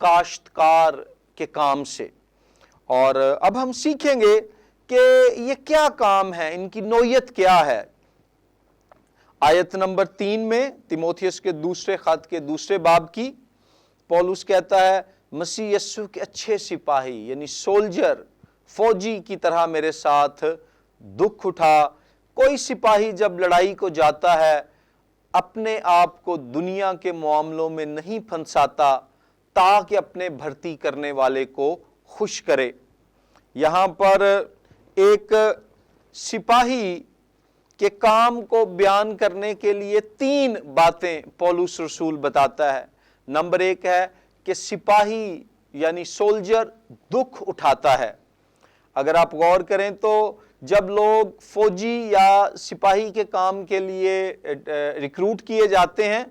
کاشتکار کے کام سے۔ اور اب ہم سیکھیں گے کہ یہ کیا کام ہے، ان کی نوعیت کیا ہے۔ آیت نمبر 3 میں تیموتھیوس کے دوسرے خط کے دوسرے باب کی پولس کہتا ہے مسیح یسوع کے اچھے سپاہی یعنی سولجر، فوجی کی طرح میرے ساتھ دکھ اٹھا۔ کوئی سپاہی جب لڑائی کو جاتا ہے اپنے آپ کو دنیا کے معاملوں میں نہیں پھنساتا تاکہ اپنے بھرتی کرنے والے کو خوش کرے۔ یہاں پر ایک سپاہی کے کام کو بیان کرنے کے لیے 3 باتیں پولس رسول بتاتا ہے۔ نمبر 1 ہے کہ سپاہی یعنی سولجر دکھ اٹھاتا ہے۔ اگر آپ غور کریں تو جب لوگ فوجی یا سپاہی کے کام کے لیے ریکروٹ کیے جاتے ہیں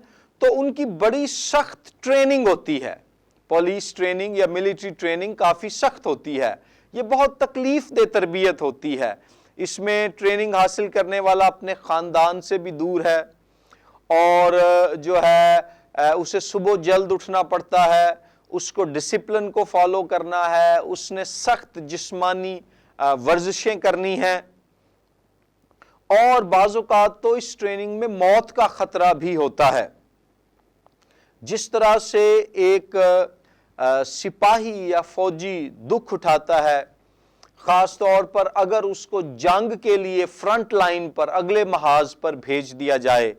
تو ان کی بڑی سخت ٹریننگ ہوتی ہے۔ پولیس ٹریننگ یا ملٹری ٹریننگ کافی سخت ہوتی ہے۔ یہ بہت تکلیف دہ تربیت ہوتی ہے۔ اس میں ٹریننگ حاصل کرنے والا اپنے خاندان سے بھی دور ہے، اور جو ہے اسے صبح جلد اٹھنا پڑتا ہے، اس کو ڈسپلن کو فالو کرنا ہے، اس نے سخت جسمانی ورزشیں کرنی ہیں، اور بعض اوقات تو اس ٹریننگ میں موت کا خطرہ بھی ہوتا ہے۔ جس طرح سے ایک سپاہی یا فوجی دکھ اٹھاتا ہے، خاص طور پر اگر اس کو جنگ کے لیے فرنٹ لائن پر اگلے محاذ پر بھیج دیا جائے،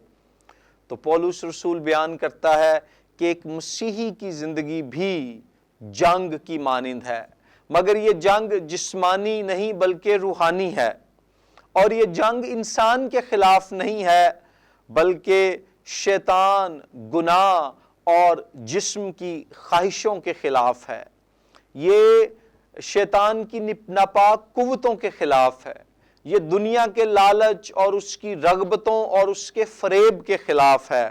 تو پولس رسول بیان کرتا ہے کہ ایک مسیحی کی زندگی بھی جنگ کی مانند ہے، مگر یہ جنگ جسمانی نہیں بلکہ روحانی ہے، اور یہ جنگ انسان کے خلاف نہیں ہے بلکہ شیطان، گناہ اور جسم کی خواہشوں کے خلاف ہے۔ یہ شیطان کی ناپاک قوتوں کے خلاف ہے، یہ دنیا کے لالچ اور اس کی رغبتوں اور اس کے فریب کے خلاف ہے۔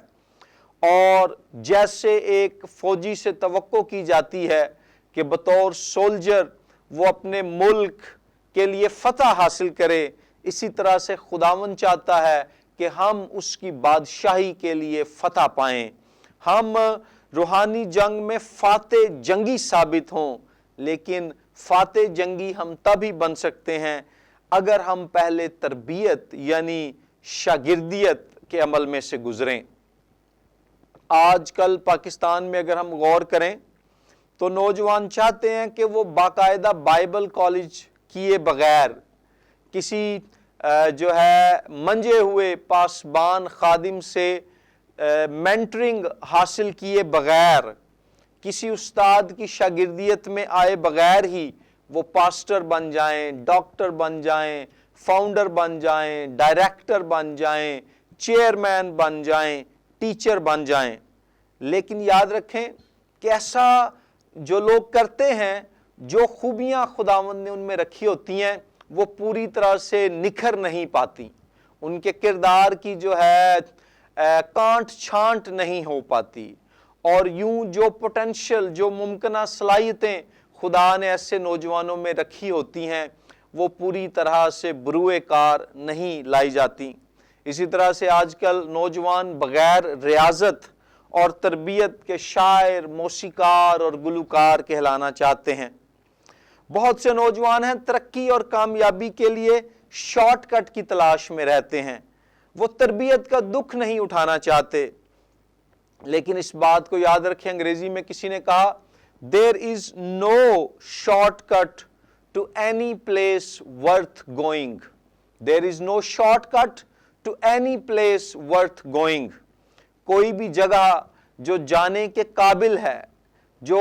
اور جیسے ایک فوجی سے توقع کی جاتی ہے کہ بطور سولجر وہ اپنے ملک کے لیے فتح حاصل کرے، اسی طرح سے خداوند چاہتا ہے کہ ہم اس کی بادشاہی کے لیے فتح پائیں، ہم روحانی جنگ میں فاتح جنگی ثابت ہوں۔ لیکن فاتح جنگی ہم تبھی بن سکتے ہیں اگر ہم پہلے تربیت یعنی شاگردیت کے عمل میں سے گزریں۔ آج کل پاکستان میں اگر ہم غور کریں تو نوجوان چاہتے ہیں کہ وہ باقاعدہ بائبل کالج کیے بغیر، کسی جو ہے منجے ہوئے پاسبان خادم سے مینٹرنگ حاصل کیے بغیر، کسی استاد کی شاگردیت میں آئے بغیر ہی وہ پاسٹر بن جائیں، ڈاکٹر بن جائیں، فاؤنڈر بن جائیں، ڈائریکٹر بن جائیں، چیئرمین بن جائیں، ٹیچر بن جائیں۔ لیکن یاد رکھیں کہ ایسا جو لوگ کرتے ہیں، جو خوبیاں خداوند نے ان میں رکھی ہوتی ہیں وہ پوری طرح سے نکھر نہیں پاتی، ان کے کردار کی جو ہے کانٹ چھانٹ نہیں ہو پاتی، اور یوں جو پوٹینشل، جو ممکنہ صلاحیتیں خدا نے ایسے نوجوانوں میں رکھی ہوتی ہیں وہ پوری طرح سے بروئے کار نہیں لائی جاتی۔ اسی طرح سے آج کل نوجوان بغیر ریاضت اور تربیت کے شاعر، موسیقار اور گلوکار کہلانا چاہتے ہیں۔ بہت سے نوجوان ہیں ترقی اور کامیابی کے لیے شارٹ کٹ کی تلاش میں رہتے ہیں، وہ تربیت کا دکھ نہیں اٹھانا چاہتے۔ لیکن اس بات کو یاد رکھیں، انگریزی میں کسی نے کہا there is no shortcut to any place worth going. There is no shortcut to any place worth going. کوئی بھی جگہ جو جانے کے قابل ہے، جو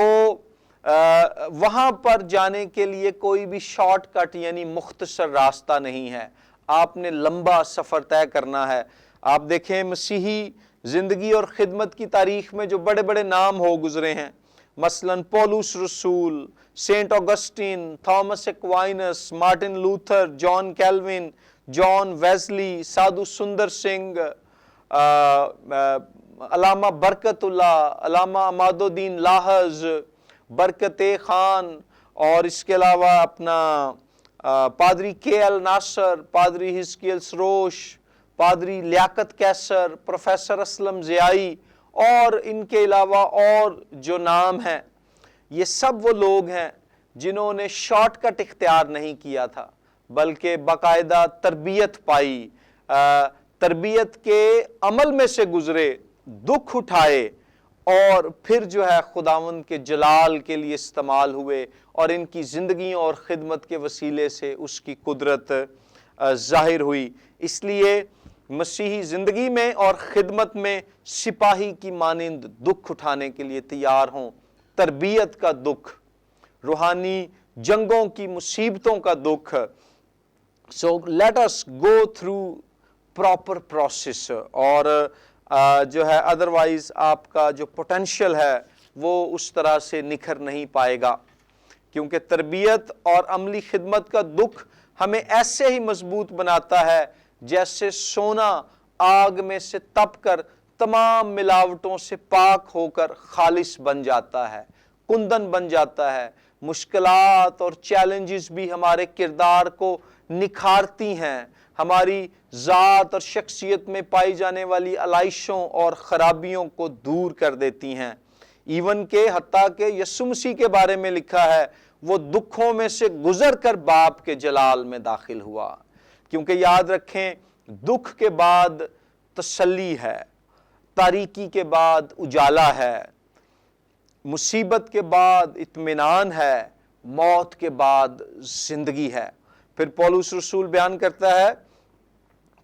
وہاں پر جانے کے لیے کوئی بھی شارٹ کٹ یعنی مختصر راستہ نہیں ہے، آپ نے لمبا سفر طے کرنا ہے۔ آپ دیکھیں مسیحی زندگی اور خدمت کی تاریخ میں جو بڑے بڑے نام ہو گزرے ہیں، مثلاً پولس رسول، Saint Augustine, Thomas Aquinas, Martin Luther, John Calvin, John Wesley, Sadhu Sundar Singh, علامہ برکت اللہ، علامہ عماد الدین لاحظ، برکت خان، اور اس کے علاوہ اپنا پادری کے ایل ناصر، پادری ہزکیل سروش، پادری لیاقت کیسر، پروفیسر اسلم ضیائی، اور ان کے علاوہ اور جو نام ہیں، یہ سب وہ لوگ ہیں جنہوں نے شارٹ کٹ اختیار نہیں کیا تھا بلکہ باقاعدہ تربیت پائی، تربیت کے عمل میں سے گزرے، دکھ اٹھائے اور پھر جو ہے خداوند کے جلال کے لیے استعمال ہوئے، اور ان کی زندگیوں اور خدمت کے وسیلے سے اس کی قدرت ظاہر ہوئی۔ اس لیے مسیحی زندگی میں اور خدمت میں سپاہی کی مانند دکھ اٹھانے کے لیے تیار ہوں، تربیت کا دکھ، روحانی جنگوں کی مصیبتوں کا دکھ۔ سو let us go through proper process، اور جو ہے ادروائز آپ کا جو پوٹینشیل ہے وہ اس طرح سے نکھر نہیں پائے گا، کیونکہ تربیت اور عملی خدمت کا دکھ ہمیں ایسے ہی مضبوط بناتا ہے جیسے سونا آگ میں سے تپ کر تمام ملاوٹوں سے پاک ہو کر خالص بن جاتا ہے، کندن بن جاتا ہے۔ مشکلات اور چیلنجز بھی ہمارے کردار کو نکھارتی ہیں، ہماری ذات اور شخصیت میں پائی جانے والی علائشوں اور خرابیوں کو دور کر دیتی ہیں۔ ایون کہ حتیٰ کہ یسوع مسیح کے بارے میں لکھا ہے وہ دکھوں میں سے گزر کر باپ کے جلال میں داخل ہوا، کیونکہ یاد رکھیں دکھ کے بعد تسلی ہے، تاریکی کے بعد اجالا ہے، مصیبت کے بعد اطمینان ہے، موت کے بعد زندگی ہے۔ پھر پولس رسول بیان کرتا ہے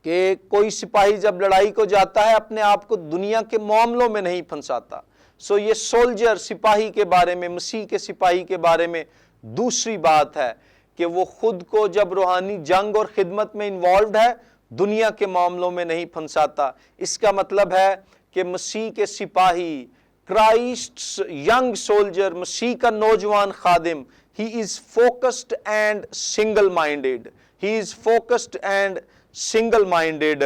کہ کوئی سپاہی جب لڑائی کو جاتا ہے اپنے آپ کو دنیا کے معاملوں میں نہیں پھنساتا۔ سو یہ سولجر سپاہی کے بارے میں، مسیح کے سپاہی کے بارے میں دوسری بات ہے کہ وہ خود کو جب روحانی جنگ اور خدمت میں انوالوڈ ہے دنیا کے معاملوں میں نہیں پھنساتا۔ اس کا مطلب ہے کہ مسیح کے سپاہی، کرائسٹ ینگ سولجر، مسیح کا نوجوان خادم، he is focused and single minded، he is focused and single minded۔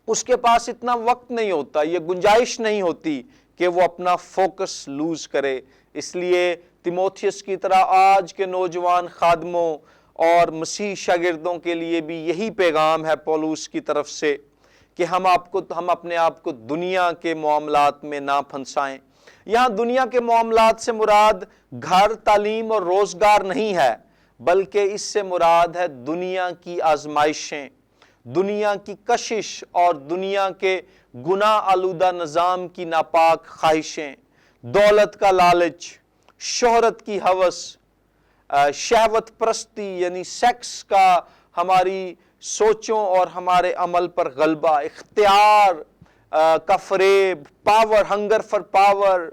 اس کے پاس اتنا وقت نہیں ہوتا، یہ گنجائش نہیں ہوتی کہ وہ اپنا فوکس لوز کرے۔ اس لیے تیموتھیوس کی طرح آج کے نوجوان خادموں اور مسیح شاگردوں کے لیے بھی یہی پیغام ہے پولس کی طرف سے کہ ہم اپنے آپ کو دنیا کے معاملات میں نہ پھنسائیں۔ یہاں دنیا کے معاملات سے مراد گھر، تعلیم اور روزگار نہیں ہے، بلکہ اس سے مراد ہے دنیا کی آزمائشیں، دنیا کی کشش اور دنیا کے گناہ آلودہ نظام کی ناپاک خواہشیں، دولت کا لالچ، شہرت کی ہوس، شہوت پرستی یعنی سیکس کا ہماری سوچوں اور ہمارے عمل پر غلبہ، اختیار کا فریب، power, hunger for power,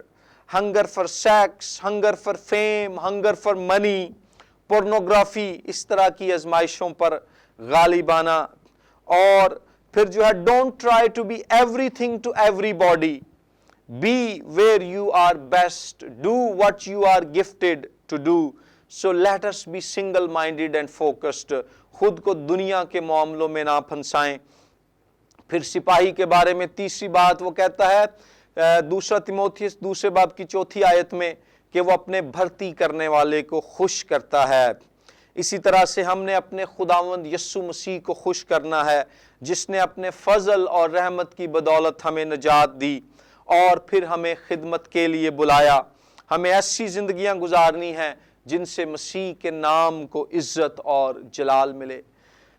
hunger for sex, hunger for fame, hunger for money, pornography, اس طرح کی آزمائشوں پر غالب آنا۔ اور پھر جو ہے don't try to be everything to everybody, be where you are best, do what you are gifted to do. So let us be single minded and focused, خود کو دنیا کے معاملوں میں نہ پھنسائیں۔ پھر سپاہی کے بارے میں تیسری بات وہ کہتا ہے دوسرا تیموتھیوس دوسرے باب کی 4 آیت میں کہ وہ اپنے بھرتی کرنے والے کو خوش کرتا ہے۔ اسی طرح سے ہم نے اپنے خداوند یسوع مسیح کو خوش کرنا ہے جس نے اپنے فضل اور رحمت کی بدولت ہمیں نجات دی اور پھر ہمیں خدمت کے لیے بلایا۔ ہمیں ایسی زندگیاں گزارنی ہیں جن سے مسیح کے نام کو عزت اور جلال ملے۔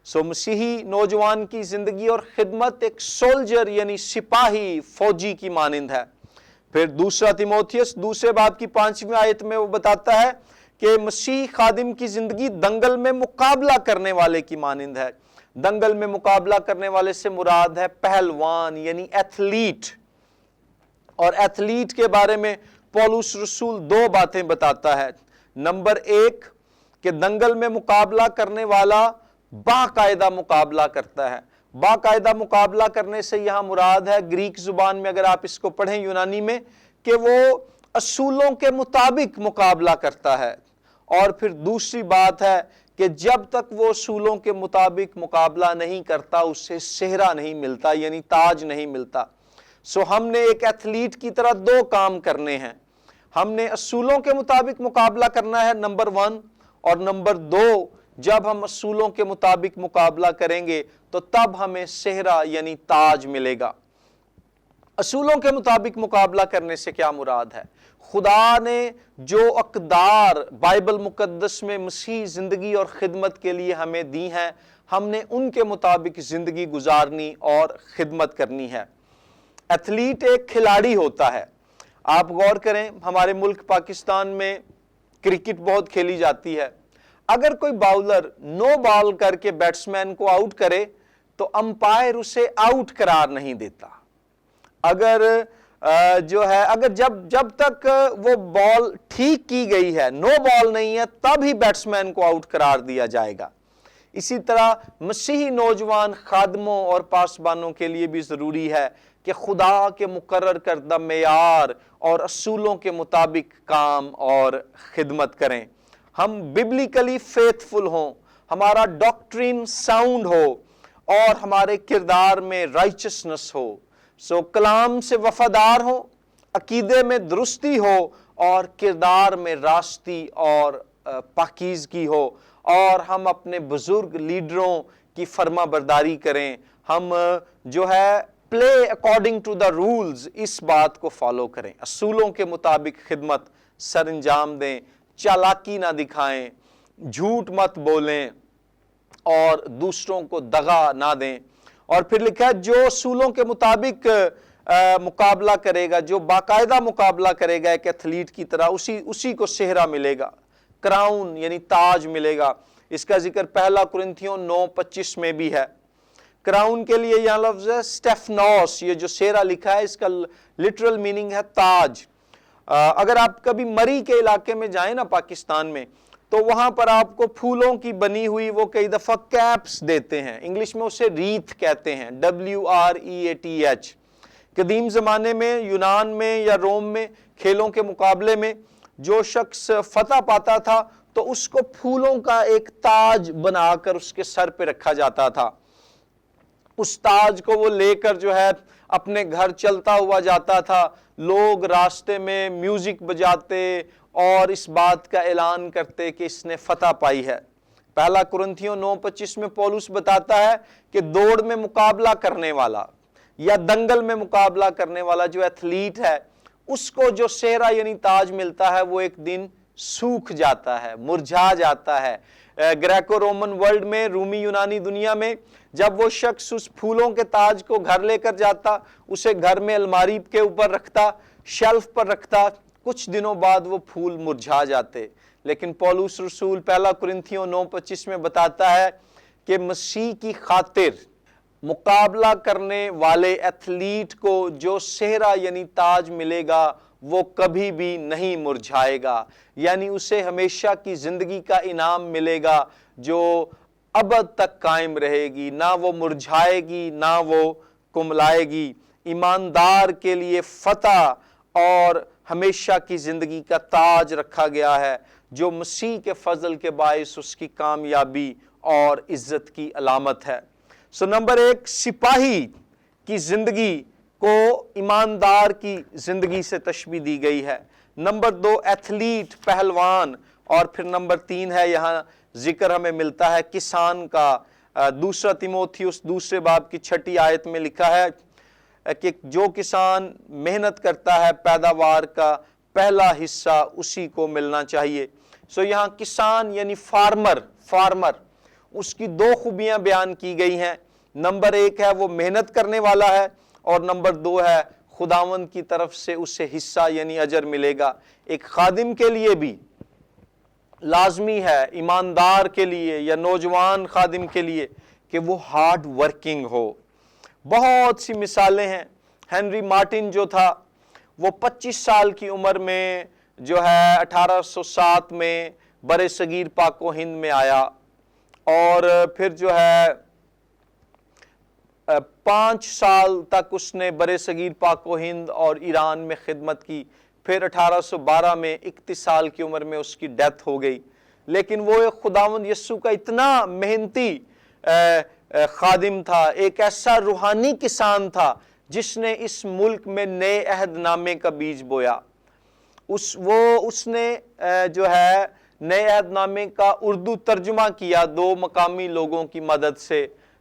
سو مسیحی نوجوان کی زندگی اور خدمت ایک سولجر یعنی سپاہی، فوجی کی مانند ہے۔ پھر دوسرا تیموتھیوس دوسرے باب کی 5ویں آیت میں وہ بتاتا ہے کہ مسیح خادم کی زندگی دنگل میں مقابلہ کرنے والے کی مانند ہے۔ دنگل میں مقابلہ کرنے والے سے مراد ہے پہلوان یعنی ایتھلیٹ، اور ایتھلیٹ کے بارے میں پولس رسول 2 باتیں بتاتا ہے۔ نمبر 1 کہ دنگل میں مقابلہ کرنے والا باقاعدہ مقابلہ کرتا ہے۔ باقاعدہ مقابلہ کرنے سے یہاں مراد ہے گریک زبان میں اگر آپ اس کو پڑھیں یونانی میں کہ وہ اصولوں کے مطابق مقابلہ کرتا ہے، اور پھر دوسری بات ہے کہ جب تک وہ اصولوں کے مطابق مقابلہ نہیں کرتا اسے صحرا نہیں ملتا یعنی تاج نہیں ملتا۔ سو ہم نے ایک ایتھلیٹ کی طرح 2 کام کرنے ہیں، ہم نے اصولوں کے مطابق مقابلہ کرنا ہے نمبر 1، اور نمبر 2 جب ہم اصولوں کے مطابق مقابلہ کریں گے تو تب ہمیں صحرا یعنی تاج ملے گا۔ اصولوں کے مطابق مقابلہ کرنے سے کیا مراد ہے؟ خدا نے جو اقدار بائبل مقدس میں مسیح زندگی اور خدمت کے لیے ہمیں دی ہیں، ہم نے ان کے مطابق زندگی گزارنی اور خدمت کرنی ہے۔ ایتھلیٹ ایک کھلاڑی ہوتا ہے۔ آپ غور کریں، ہمارے ملک پاکستان میں کرکٹ بہت کھیلی جاتی ہے۔ اگر کوئی باؤلر نو بال کر کے بیٹسمین کو آؤٹ کرے تو امپائر اسے آؤٹ قرار نہیں دیتا۔ اگر جب تک وہ بال ٹھیک کی گئی ہے، نو بال نہیں ہے، تب ہی بیٹسمین کو آؤٹ قرار دیا جائے گا۔ اسی طرح مسیحی نوجوان خادموں اور پاسبانوں کے لیے بھی ضروری ہے کہ خدا کے مقرر کردہ معیار اور اصولوں کے مطابق کام اور خدمت کریں۔ ہم ببلیکلی فیتھفل ہوں، ہمارا ڈاکٹرین ساؤنڈ ہو اور ہمارے کردار میں رائچسنس ہو۔ کلام سے وفادار ہو، عقیدے میں درستی ہو اور کردار میں راستی اور پاکیزگی ہو، اور ہم اپنے بزرگ لیڈروں کی فرما برداری کریں۔ ہم پلے اکارڈنگ ٹو دا رولز، اس بات کو فالو کریں، اصولوں کے مطابق خدمت سر انجام دیں، چالاکی نہ دکھائیں، جھوٹ مت بولیں اور دوسروں کو دغا نہ دیں۔ اور پھر لکھا ہے جو اصولوں کے مطابق مقابلہ کرے گا، جو باقاعدہ مقابلہ کرے گا ایک ایتھلیٹ کی طرح، اسی کو صحرا ملے گا، کراؤن یعنی تاج ملے گا۔ اس کا ذکر پہلا کرنتھیوں 9:25 میں بھی ہے۔ کراؤن کے لیے یہاں لفظ ہے سٹیفنوس، یہ جو صحرا لکھا ہے اس کا لٹرل میننگ ہے تاج۔ اگر آپ کبھی مری کے علاقے میں جائیں نا پاکستان میں، تو وہاں پر آپ کو پھولوں کی بنی ہوئی وہ کئی دفعہ کیپس دیتے ہیں، انگلش میں اسے ریتھ کہتے ہیں، WREATH۔ قدیم زمانے میں یونان میں یا روم میں کھیلوں کے مقابلے میں جو شخص فتح پاتا تھا تو اس کو پھولوں کا ایک تاج بنا کر اس کے سر پہ رکھا جاتا تھا۔ اس تاج کو وہ لے کر اپنے گھر چلتا ہوا جاتا تھا، لوگ راستے میں میوزک بجاتے اور اس بات کا اعلان کرتے کہ اس نے فتح پائی ہے۔ پہلا کرنتھیوں 9:25 میں پولس بتاتا ہے کہ دوڑ میں مقابلہ کرنے والا یا دنگل میں مقابلہ کرنے والا جو ایتھلیٹ ہے، اس کو جو صحرا یعنی تاج ملتا ہے وہ ایک دن سوکھ جاتا ہے، مرجھا جاتا ہے۔ گریکو رومن ورلڈ میں، رومی یونانی دنیا میں، جب وہ شخص اس پھولوں کے تاج کو گھر لے کر جاتا، اسے گھر میں الماری کے اوپر رکھتا، شیلف پر رکھتا، کچھ دنوں بعد وہ پھول مرجھا جاتے۔ لیکن پولس رسول پہلا کرنتھیوں 9:25 میں بتاتا ہے کہ مسیح کی خاطر مقابلہ کرنے والے ایتھلیٹ کو جو صحرا یعنی تاج ملے گا وہ کبھی بھی نہیں مرجھائے گا، یعنی اسے ہمیشہ کی زندگی کا انعام ملے گا جو ابد تک قائم رہے گی، نہ وہ مرجھائے گی نہ وہ کملائے گی۔ ایماندار کے لیے فتح اور ہمیشہ کی زندگی کا تاج رکھا گیا ہے جو مسیح کے فضل کے باعث اس کی کامیابی اور عزت کی علامت ہے۔ نمبر 1، سپاہی کی زندگی کو ایماندار کی زندگی سے تشبیہ دی گئی ہے۔ نمبر 2، ایتھلیٹ، پہلوان، اور پھر نمبر 3 ہے یہاں ذکر ہمیں ملتا ہے کسان کا۔ دوسرا تیموتھیوس 2 باب کی 6 آیت میں لکھا ہے کہ جو کسان محنت کرتا ہے پیداوار کا پہلا حصہ اسی کو ملنا چاہیے۔ یہاں کسان یعنی فارمر، اس کی 2 خوبیاں بیان کی گئی ہیں۔ نمبر 1 ہے وہ محنت کرنے والا ہے، اور نمبر 2 ہے خداوند کی طرف سے اسے حصہ یعنی اجر ملے گا۔ ایک خادم کے لیے بھی لازمی ہے، ایماندار کے لیے یا نوجوان خادم کے لیے، کہ وہ ہارڈ ورکنگ ہو۔ بہت سی مثالیں ہیں۔ ہنری مارٹن جو تھا وہ 25 سال کی عمر میں 1807 میں برِ صغیر پاک و ہند میں آیا، اور پھر 5 سال تک اس نے برِ صغیر پاک و ہند اور ایران میں خدمت کی۔ پھر 1812 میں 31 سال کی عمر میں اس کی ڈیتھ ہو گئی۔ لیکن وہ ایک خداوند یسوع کا اتنا محنتی خادم تھا، ایک ایسا روحانی کسان تھا جس نے اس ملک میں نئے عہد نامے کا بیج بویا۔ اس نے نئے عہد نامے کا اردو ترجمہ کیا 2 مقامی لوگوں کی مدد سے،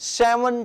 7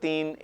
3